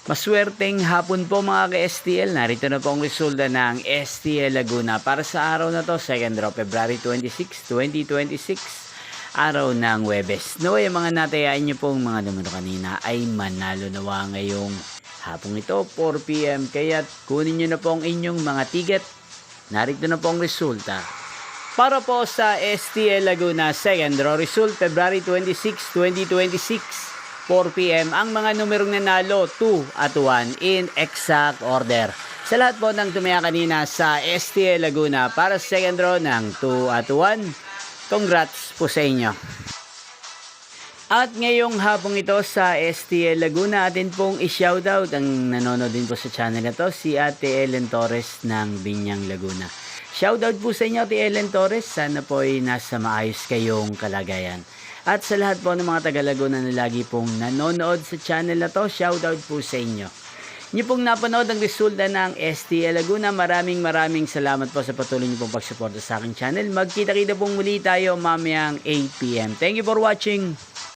Maswerteng hapon po mga ka-STL. Narito na po ang resulta ng STL Laguna para sa araw na to, 2nd of February 26, 2026, araw ng Huwebes. Naway ang mga natayaan nyo pong mga numero kanina ay manalo nawa ngayong hapong ito, 4 PM. Kaya kunin nyo na po ang inyong mga ticket. Narito na po ang resulta. Para po sa STL Laguna, 2nd draw result, February 26, 2026. 4 PM ang mga numerong nanalo 2 at 1 in exact order. Sa lahat po ng tumaya kanina sa STL Laguna para sa second draw ng 2 at 1, congrats po sa inyo. At ngayong hapong ito sa STL Laguna, atin pong i-shoutout ang nanonood din po sa channel na to, si Ate Ellen Torres ng Binyang Laguna. Shoutout po sa inyo Ate Ellen Torres, sana po ay nasa maayos kayong kalagayan. At sa lahat po ng mga taga Laguna na lagi pong nanonood sa channel na to, shoutout po sa inyo. Inyo pong napanood ang resulta ng STL Laguna. Maraming salamat po sa patuloy niyo pong pagsuporta sa aking channel. Magkita-kita pong muli tayo mamayang 8 PM. Thank you for watching.